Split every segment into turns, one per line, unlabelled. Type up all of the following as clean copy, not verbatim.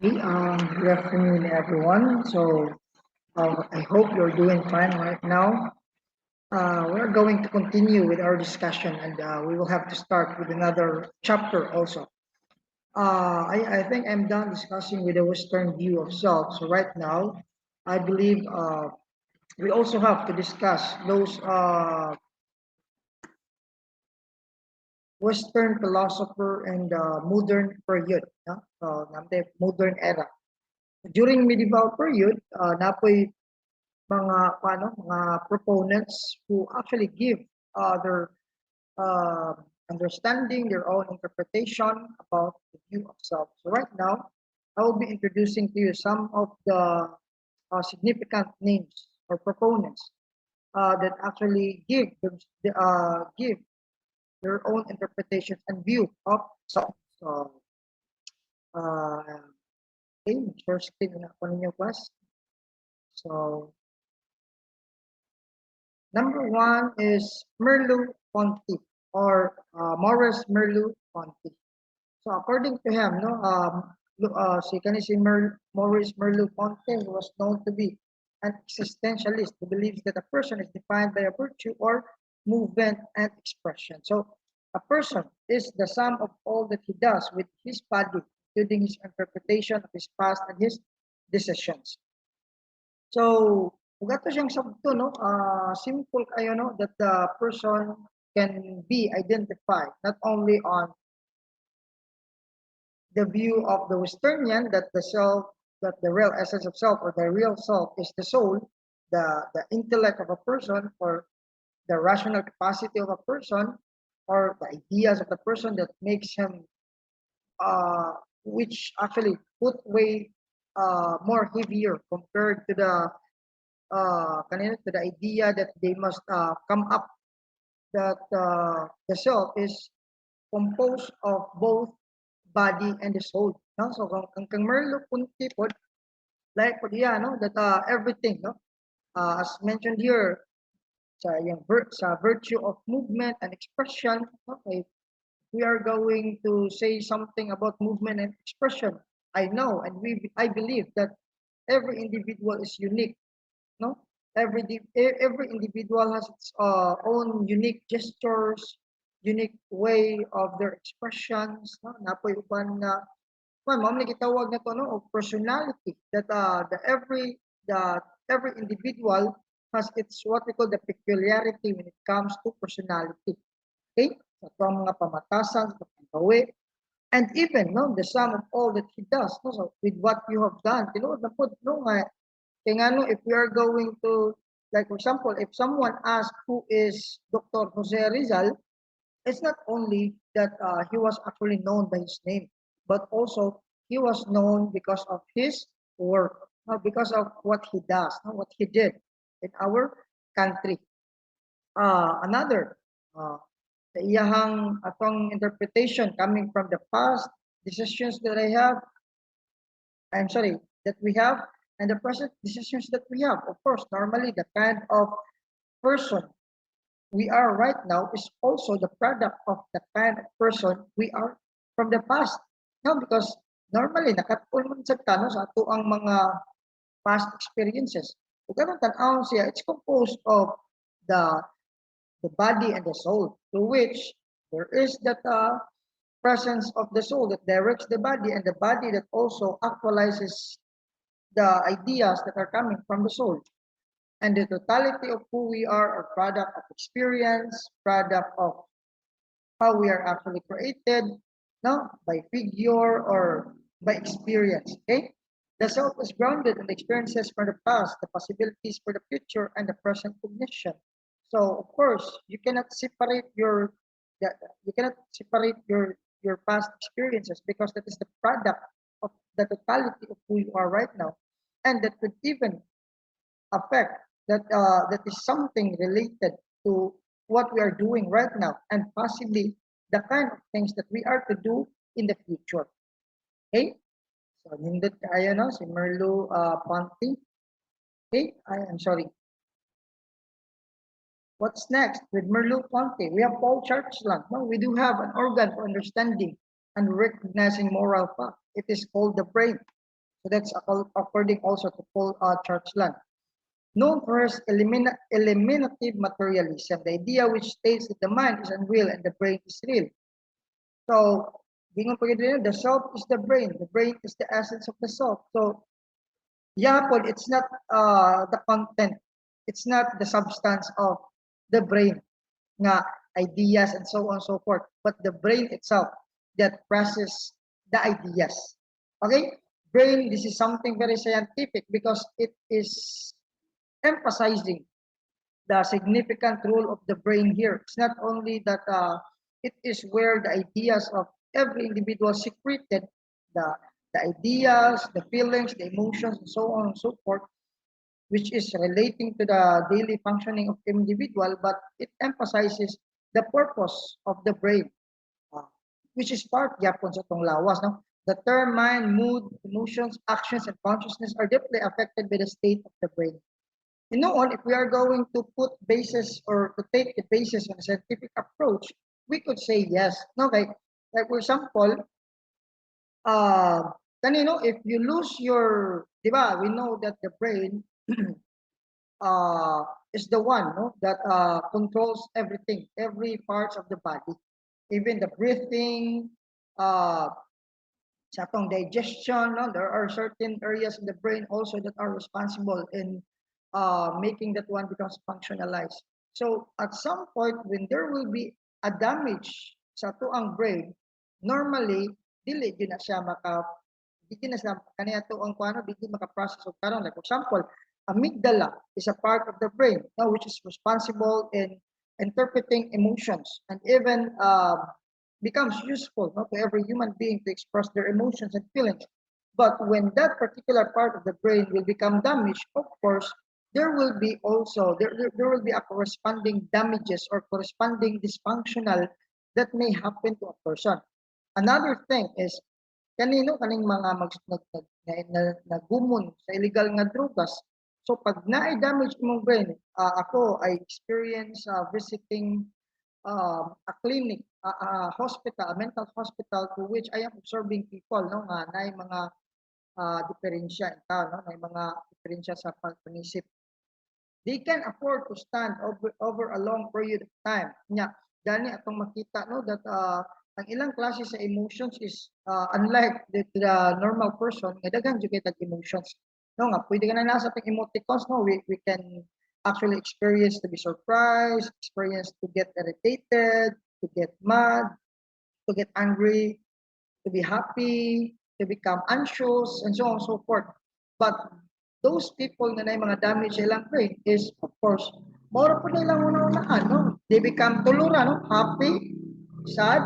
Hey, good afternoon, everyone. I hope you're doing fine right now. We're going to continue with our discussion, and we will have to start with another chapter also. I think I'm done discussing with the Western view of self. So right now, I believe we also have to discuss those Western philosopher and modern period, no? The modern era. During medieval period, napoy mga proponents who actually give their uh, understanding, their own interpretation about the view of self. So right now, I will be introducing to you some of the significant names or proponents that actually give their own interpretations and view of self. So, uh, okay, first screen na ako ninyo, class. So, number one is Merleau-Ponty or Maurice Merleau-Ponty. So according to him, no, Maurice Merleau-Ponty was known to be an existentialist who believes that a person is defined by a virtue or movement and expression. So a person is the sum of all that he does with his body, including his interpretation of his past and his decisions. So, kung ato siyang sabto, no, simple kayo, no, that the person can be identified not only on the view of the Westernian that the self, that the real essence of self or the real self is the soul, the intellect of a person or the rational capacity of a person or the ideas of the person that makes him, uh, which actually put way more heavier compared to the to the idea that they must come up that the self is composed of both body and the soul. No? So kang Merlo Punti po, like po diya, no? That everything, no? As mentioned here, sa virtue of movement and expression, okay, we are going to say something about movement and expression. I know and I believe that every individual is unique, no? Every individual has its own unique gestures, unique way of their expressions, no? Napoy uban na mao ni gitawag na to, no, of personality that the every individual has its what we call the peculiarity when it comes to personality. Okay? Sa atong mga pamatasan, sa paggawi, and even no the sum of all that he does, no, so with what you have done, tinuod na pud no nga kaya nga, no, if we are going to, like for example, if someone asks who is Dr. Jose Rizal, it's not only that he was actually known by his name, but also he was known because of his work, because of what he does, what he did in our country. Another, uh, the iyahang atong interpretation coming from the past decisions that I'm sorry, that we have and the present decisions that we have. Of course, normally the kind of person we are right now is also the product of the kind of person we are from the past. No, because normally nakatulong sa tanong sa ato ang mga past experiences. Kung ganun tan-awon siya, it's composed of the the body and the soul, to which there is that presence of the soul that directs the body and the body that also actualizes the ideas that are coming from the soul. And the totality of who we are product of experience, product of how we are actually created, no, by figure or by experience. Okay, the self is grounded in the experiences from the past, the possibilities for the future, and the present cognition. So of course, the, you cannot separate your past experiences because that is the product of the totality of who you are right now, and that could even affect that is something related to what we are doing right now and possibly the kind of things that we are to do in the future. Okay? So, nindot kayo, no? Si Merlo Ponti. Okay? I'm sorry. What's next with Merlo Ponti? We have Paul Churchland. No, we do have an organ for understanding and recognizing moral fact. It is called the brain. So that's according also to Paul Churchland. Known for his eliminative materialism, the idea which states that the mind is unreal and the brain is real. So, gingon pa gid the self is the brain is the essence of the self. So, yapon, it's not the content, it's not the substance of the brain, nga ideas and so on and so forth, but the brain itself that processes the ideas. Okay? Brain, this is something very scientific because it is emphasizing the significant role of the brain here. It's not only that it is where the ideas of every individual secreted, the, the ideas, the feelings, the emotions, and so on and so forth, which is relating to the daily functioning of the individual, but it emphasizes the purpose of the brain, uh, which is part yapon sa itong lawas. No? The term mind, mood, emotions, actions, and consciousness are deeply affected by the state of the brain. You know, if we are going to put basis or to take the basis on a scientific approach, we could say yes. Okay, like for example, kanino, if you lose your, di ba, we know that the brain uh, is the one no, that controls everything, every parts of the body, even the breathing, uh, sa atong digestion. No? There are certain areas in the brain also that are responsible in making that one becomes functionalized. So at some point, when there will be a damage sa tuang brain, normally, dili yun na siya di na siya, kaniya tuang kuano, di maka-process of karon. Like for example, amygdala is a part of the brain, no, which is responsible in interpreting emotions and even becomes useful no, to every human being to express their emotions and feelings. But when that particular part of the brain will become damaged, of course, there will be a corresponding damages or corresponding dysfunctional that may happen to a person. Another thing is kanino kaning mga nagumon sa illegal nga drugas. So pag na-damage imong brain, ako I experience visiting a clinic, a hospital, a mental hospital to which I am observing people no nga nay mga diferensya ita no nay mga diferensya sa pag-isip. They can afford to stand over a long period of time. Nya gani atong makita no that ang ilang klase sa emotions is unlike the normal person nga daghan jud kay emotions. No nga pwede ka na nasa tag emoticons no we can actually experience to be surprised, experience to get irritated, to get mad, to get angry, to be happy, to become anxious, and so on and so forth. But those people na may mga damage sa ilang brain is, of course, mora po nilang una-unaan, no? They become tulura, no? Happy, sad,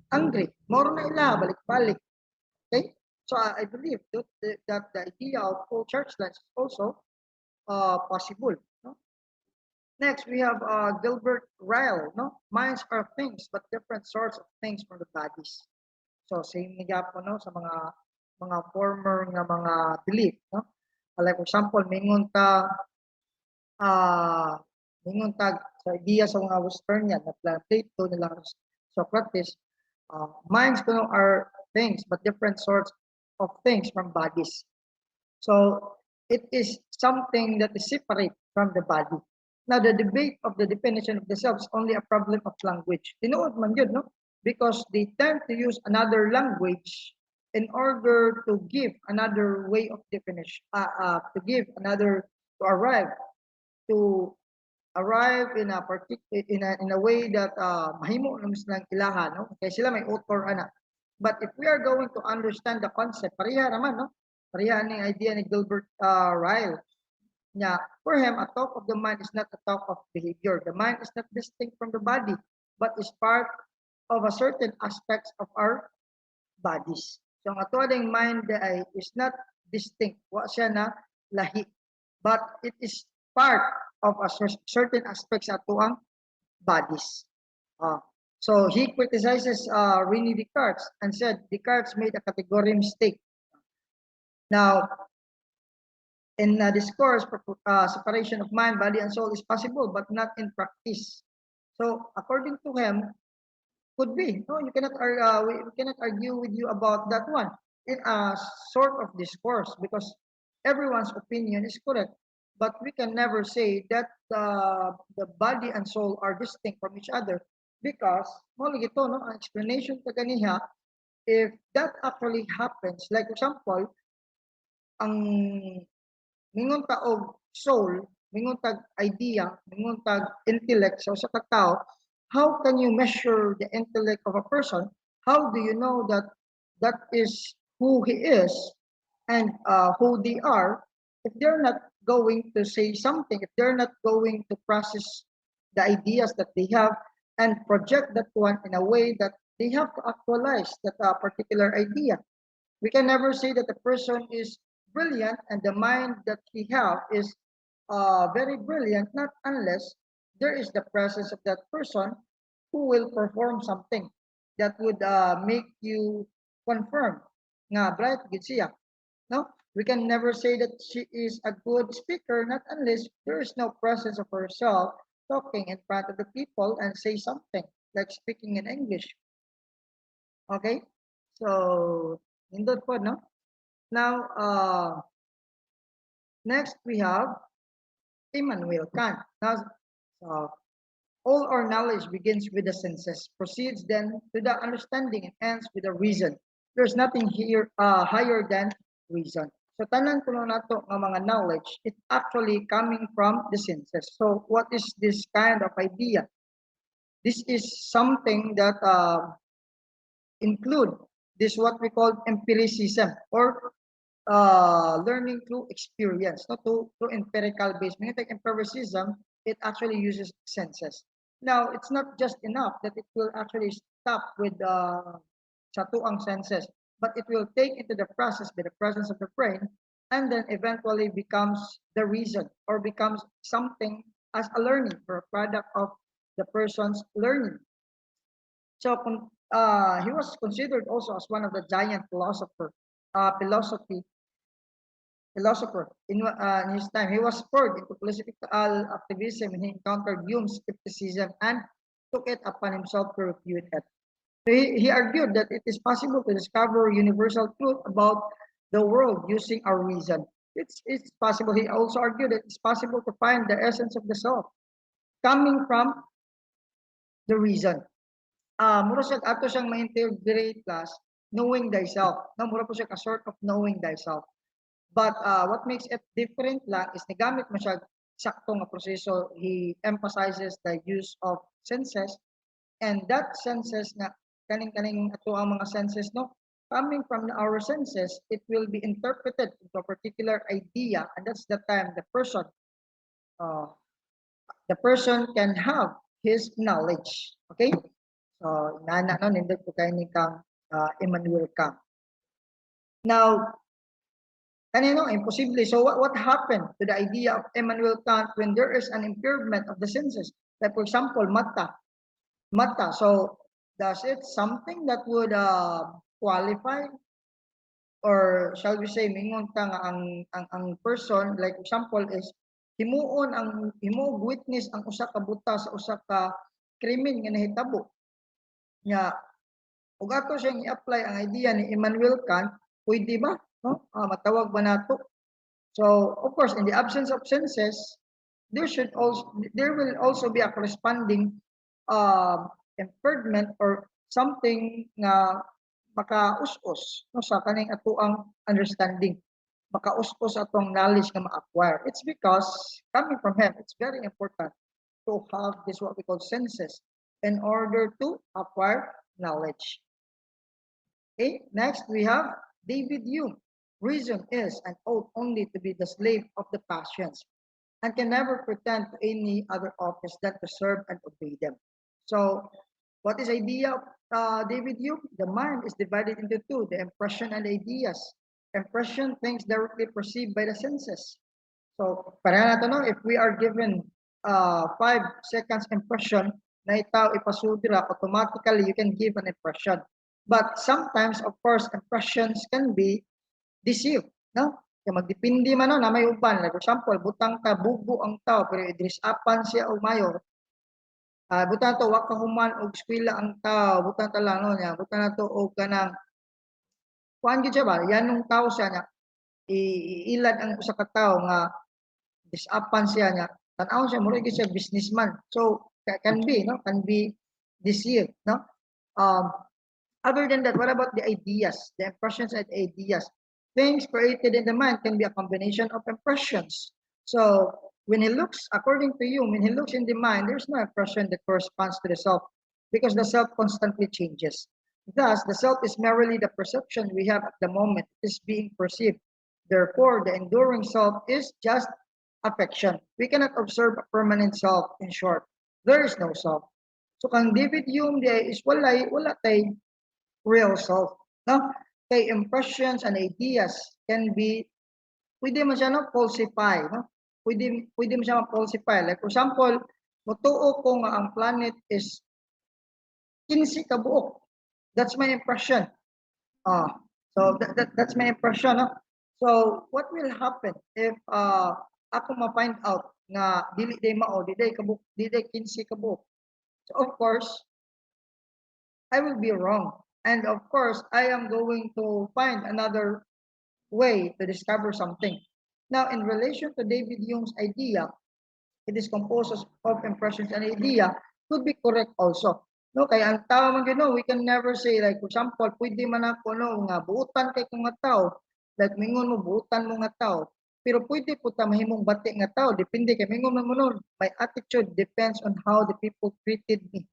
angry. Mora na ila, balik-balik. Okay? So I believe that the idea of full church life is also possible. No? Next, we have Gilbert Ryle. No? Minds are things, but different sorts of things from the bodies. So same nga po no sa mga former nga mga belief no. Like for example, uh, mingon tag sa idea sa mga Westernian na Plato nila Socrates, minds kuno are things but different sorts of things from bodies. So it is something that is separate from the body. Now, the debate of the definition of the self is only a problem of language. Tinuod man yun, no? Because they tend to use another language in order to give another way of definition, to to arrive in a particular in a way that mahimo naman silang ilaha, no? Kaya sila may author ana. But if we are going to understand the concept, pareha naman, no? Pareha ning idea ni Gilbert Ryle. Yeah, for him, a talk of the mind is not a talk of behavior. The mind is not distinct from the body, but is part of a certain aspects of our bodies. So ang ato ding mind ay is not distinct. Wa siya na lahi, but it is part of a certain aspects ato ang bodies. So he criticizes Rene Descartes and said Descartes made a category mistake. Now, in discourse, separation of mind, body, and soul is possible, but not in practice. So, according to him, could be. No, you cannot. We cannot argue with you about that one. in a sort of discourse because everyone's opinion is correct. But we can never say that the body and soul are distinct from each other because, mo ito, no, ang explanation ka ganiha, if that actually happens, like example, ang mingon ta og soul, mingon tag idea, mingon tag intellect sa usa ka tawo, how can you measure the intellect of a person? How do you know that that is who he is and who they are if they're not going to say something, if they're not going to process the ideas that they have and project that one in a way that they have to actualize that particular idea. We can never say that the person is brilliant and the mind that he have is very brilliant, not unless there is the presence of that person who will perform something that would make you confirm nga bright gid siya. No, we can never say that she is a good speaker, not unless there is no presence of herself talking in front of the people and say something like speaking in English. Okay, so nindot po, no? Now, next we have Immanuel Kant. Now, uh, all our knowledge begins with the senses, proceeds then to the understanding, and ends with the reason. There's nothing here higher than reason. So tanan kuno nato nga mga knowledge, it's actually coming from the senses. So what is this kind of idea? This is something that include this what we call empiricism or learning through experience, not through empirical based. When you take empiricism, it actually uses senses. Now, it's not just enough that it will actually stop with sa tuang senses, but it will take into the process by the presence of the brain and then eventually becomes the reason or becomes something as a learning or a product of the person's learning. So he was considered also as one of the giant philosopher in his time. He was spurred into philosophical activism when he encountered Hume's skepticism and took it upon himself to refute it. So he argued that it is possible to discover universal truth about the world using our reason. It's possible. He also argued that it's possible to find the essence of the self coming from the reason. Mura siya ato siyang ma-integrate plus knowing thyself. No, mura po siya ka sort of knowing thyself. But what makes it different lang is nagamit mo siya sakto nga proseso. He emphasizes the use of senses and that senses na kaning-kaning ato ang mga senses no coming from our senses it will be interpreted into a particular idea and that's the time uh, the person can have his knowledge. Okay? So, nana no nindot ko kay ni kang Immanuel Kant. Now, kanino imposible. So what happened to the idea of Immanuel Kant when there is an impairment of the senses? Like for example, mata. So does it something that would qualify or shall we say mingon ta nga ang person like example is himuon ang himuog witness ang usa ka buta sa usa ka krimen nga nahitabo nya ug ato siyang i-apply ang idea ni Immanuel Kant pwede ba no matawag ba nato so of course in the absence of senses there will also be a corresponding impairment or something na makaus-us no sa kaning atoang understanding makaus-us atong knowledge na ma-acquire it's because coming from him it's very important to have this what we call senses in order to acquire knowledge. Okay, next we have David Hume. Reason is and ought only to be the slave of the passions and can never pretend to any other office than to serve and obey them. So, what is idea of David Hume? The mind is divided into two, the impression and the ideas. Impression, things directly perceived by the senses. So, para nato no, if we are given 5 seconds impression na itaw ipasudira, automatically you can give an impression. But sometimes, of course, impressions can be deceived, no? Kaya magdepende man no, na may uban. Like example, butang ka, bugo ang tao, pero idris apan siya o mayor. Butang to, waka human o eskwela ang tao, butang ta lang, no? Niya. Butang na to, o kanang kuan gyud siya ba, yan nung tao siya nga iilad ang usa ka tawo nga disapan siya nga tan-aw siya mura gyud siya businessman. So can be no, can be deceived no. Um, Other than that, what about the ideas, the impressions and ideas? Things created in the mind can be a combination of impressions. So when he looks, according to you, when he looks in the mind, there's no impression that corresponds to the self because the self constantly changes. Thus, the self is merely the perception we have at the moment. It is being perceived. Therefore, the enduring self is just affection. We cannot observe a permanent self, in short. There is no self. So kang David Hume di is wala tay real self. No? Kay impressions and ideas can be, pwede mo siya no, falsify. No? Pwede mo siya ma-falsify. Like for example, mutuo ko nga ang planet is 15 ka buok. That's my impression. So that's my impression. No? So what will happen if ako ma-find out nga dili day mao, di day 15 ka buok. So of course, I will be wrong. And of course, I am going to find another way to discover something. Now, in relation to David Hume's idea, it is composed of impressions and idea could be correct also. No, kaya ang tao man you know, we can never say like for example, pwede man ako no nga buutan kay kung nga tao, like mingon mo buutan mo nga tao, pero pwede po ta mahimong bati nga tao, depende kay mingon mo nun. My attitude depends on how the people treated me.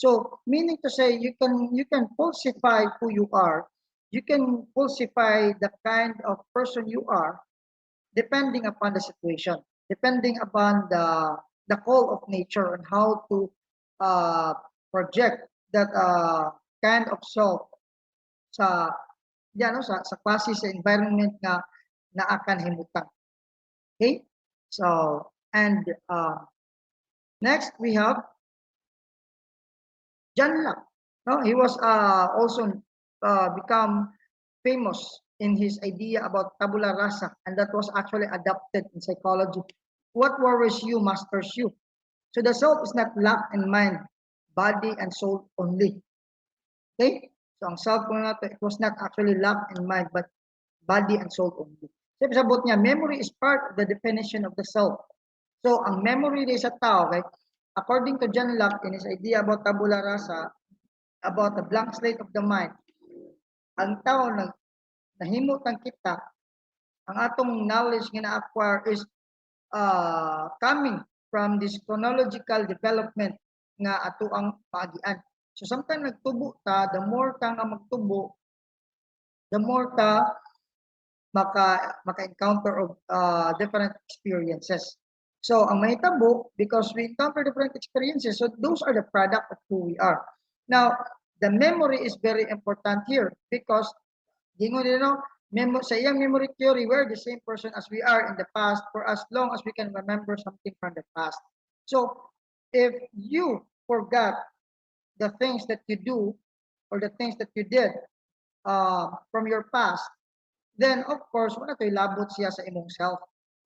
So, meaning to say you can falsify who you are. You can falsify the kind of person you are depending upon the situation, depending upon the call of nature and how to uh, project that kind of self sa yan, no, sa klase sa environment nga akan himutan. Okay? So, and next we have John Locke. No, he was also become famous in his idea about tabula rasa, and that was actually adopted in psychology. What worries you masters you. So the self is not locked in mind, body, and soul only. Okay? So ang self ko na to, it was not actually locked in mind, but body and soul only. So sabot niya, memory is part of the definition of the self. So ang memory din sa tao, okay? According to John Locke in his idea about tabula rasa, about the blank slate of the mind, ang tao nahimutang kita, ang atong knowledge nga na-acquire is coming from this chronological development nga ato ang paagian. So sometimes nagtubo ta, the more ta nga magtubo, the more ta maka-encounter of different experiences. So ang mahitabo, because we encounter different experiences, so those are the product of who we are. Now, the memory is very important here because gingon nino, sa iyang memory theory, we're the same person as we are in the past for as long as we can remember something from the past. So if you forgot the things that you do or the things that you did from your past, then of course, wala to'y labot siya sa imong self.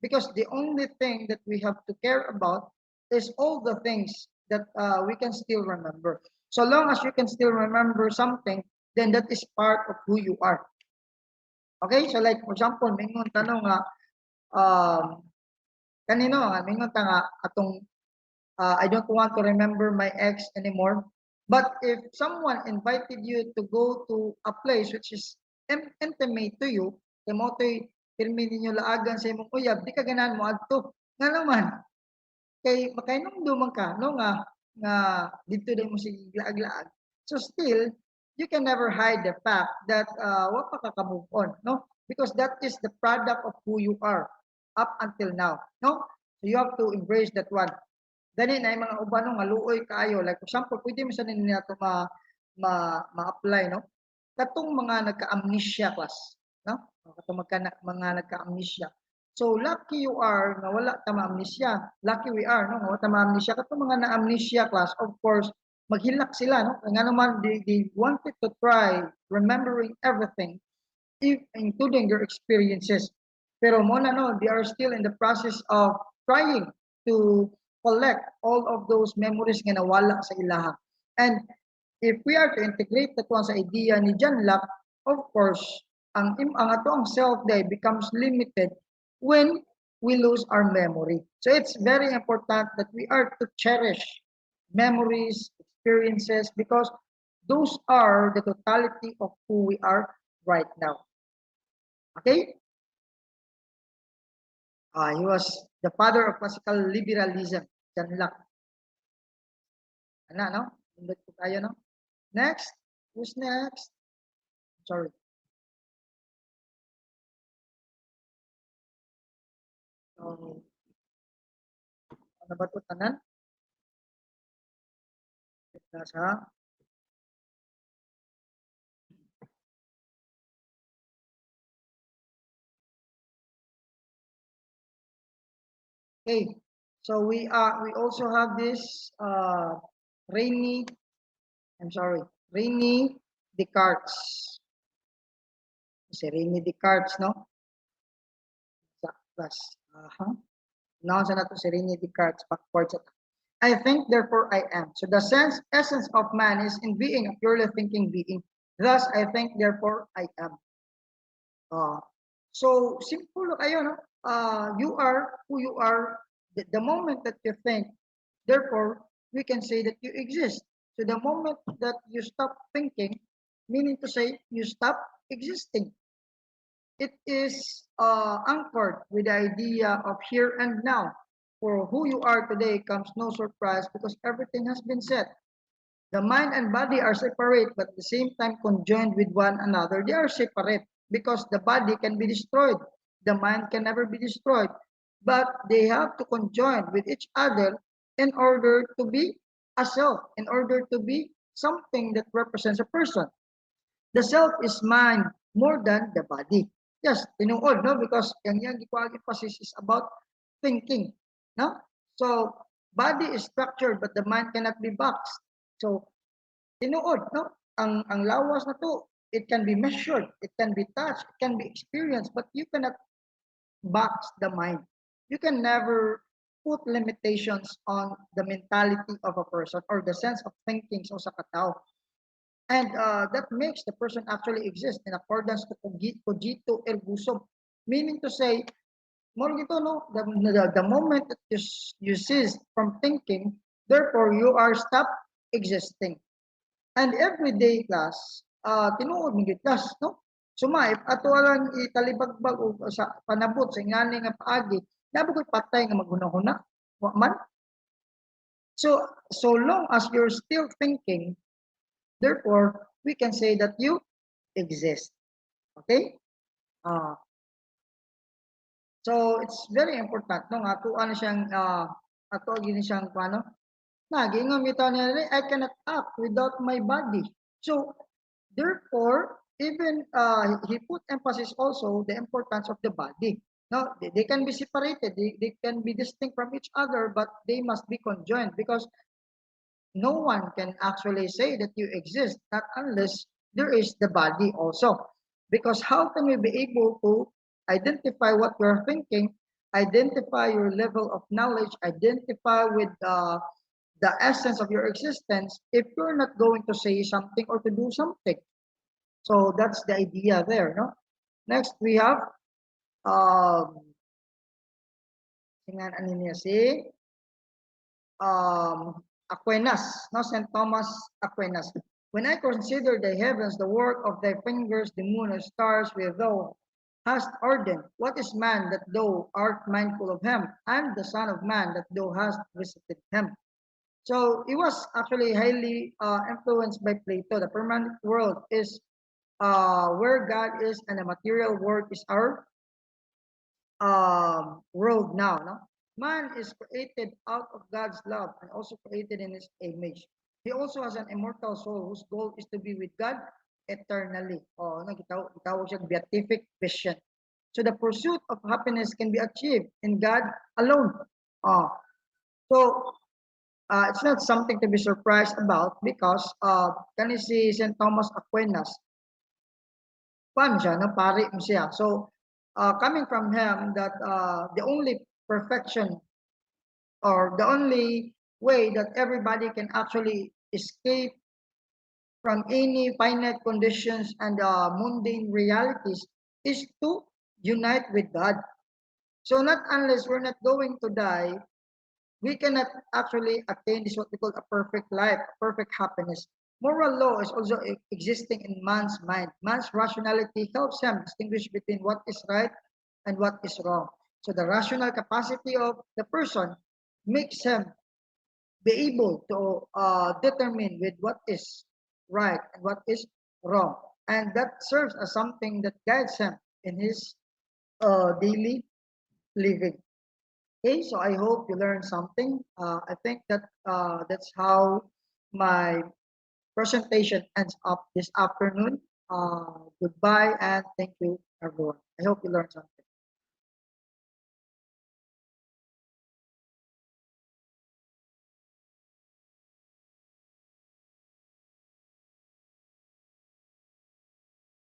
Because the only thing that we have to care about is all the things that we can still remember. So long as you can still remember something, then that is part of who you are. Okay? So like, for example, mingon tanong nga, kanino, mingon ta nga, atong, I don't want to remember my ex anymore. But if someone invited you to go to a place which is intimate to you, kay mo to'y pirmi ninyo laagan sa imong uyab, di ka ganahan mo adto. Nga naman, kay makainom duman ka, no nga dito din mo sige laag-laag. So still, you can never hide the fact that wa pa ka move on, no? Because that is the product of who you are up until now, no? So you have to embrace that one. Gani na yung mga uban nga luoy kaayo, like for example, pwede mo sa nila to ma-apply, no? Katong mga nagka-amnesia class, no? Katong mga nagka-amnesia. So lucky you are nga wala ta ma-amnesia. Lucky we are, no? Nga wala ta ma-amnesia. Katong mga na-amnesia class, of course, maghilak sila, no? Nga naman they wanted to try remembering everything, including their experiences. Pero mo na, no, they are still in the process of trying to collect all of those memories nga nawala sa ilaha. And if we are to integrate that one sa idea ni John Locke, of course, ang ato ang self day becomes limited when we lose our memory. So it's very important that we are to cherish memories, experiences, because those are the totality of who we are right now. Okay? He was the father of classical liberalism. Yan lang. Ano, no? Hindi po tayo, no? Next. Who's next? Sorry. Ano ba ito? Tanan? Nasa? Okay. So we also have this rainy, I'm sorry, Rainy Descartes. Si Rainy Descartes, no? Sa class. Now, sa nato si Rainy Descartes, backwards at I think, therefore I am. So the essence of man is in being a purely thinking being. Thus, I think, therefore I am. Uh, so simple kayo, no? You are who you are the moment that you think. Therefore, we can say that you exist. So the moment that you stop thinking, meaning to say you stop existing. It is anchored with the idea of here and now. For who you are today comes no surprise because everything has been said. The mind and body are separate but at the same time conjoined with one another. They are separate because the body can be destroyed. The mind can never be destroyed. But they have to conjoin with each other in order to be a self, in order to be something that represents a person. The self is mind more than the body. Yes, tinuod, no? Because yung emphasis is about thinking, no? So, body is structured but the mind cannot be boxed. So, tinuod, no? Ang lawas na to, it can be measured, it can be touched, it can be experienced, but you cannot box the mind. You can never put limitations on the mentality of a person or the sense of thinking sa katao. And that makes the person actually exist in accordance to cogito ergo sum. Meaning to say, more gito, no? The moment that you cease from thinking, therefore you are stopped existing. And everyday class, tinuod ni class, no? Sumaip ato lang italibagbag o sa panabot sa ingani nga paagi, nabukoy patay nga maghunahuna. Wa man. So long as you're still thinking, therefore we can say that you exist. Okay? So it's very important no nga tuan siyang ato gini siyang paano naging bitaw niya I cannot act without my body. So therefore even he put emphasis also the importance of the body. No, they can be separated, they can be distinct from each other, but they must be conjoined because no one can actually say that you exist not unless there is the body also. Because how can we be able to identify what you're thinking, identify your level of knowledge, identify with the essence of your existence if you're not going to say something or to do something? So that's the idea there, no? Next we have tingnan ano niya si Aquinas, no? St. Thomas Aquinas. When I consider the heavens, the work of thy fingers, the moon and stars, which thou hast ordained, what is man that thou art mindful of him, and the Son of Man that thou hast visited him? So he was actually highly influenced by Plato. The permanent world is where God is, and the material world is our world now. No? Man is created out of God's love and also created in his image. He also has an immortal soul whose goal is to be with God eternally. Oh, no, gitawag siya beatific vision. So the pursuit of happiness can be achieved in God alone. Oh, so it's not something to be surprised about because kani si St. Thomas Aquinas, pan siya, no? Pari mo siya. So coming from him that the only perfection or the only way that everybody can actually escape from any finite conditions and mundane realities is to unite with God. So not unless we're not going to die, we cannot actually attain this what we call a perfect life, a perfect happiness. Moral law is also existing in man's mind. Man's rationality helps him distinguish between what is right and what is wrong. So the rational capacity of the person makes him be able to determine with what is right and what is wrong. And that serves as something that guides him in his daily living. Okay, so I hope you learned something. I think that that's how my presentation ends up this afternoon. Goodbye and thank you, everyone. I hope you learned something.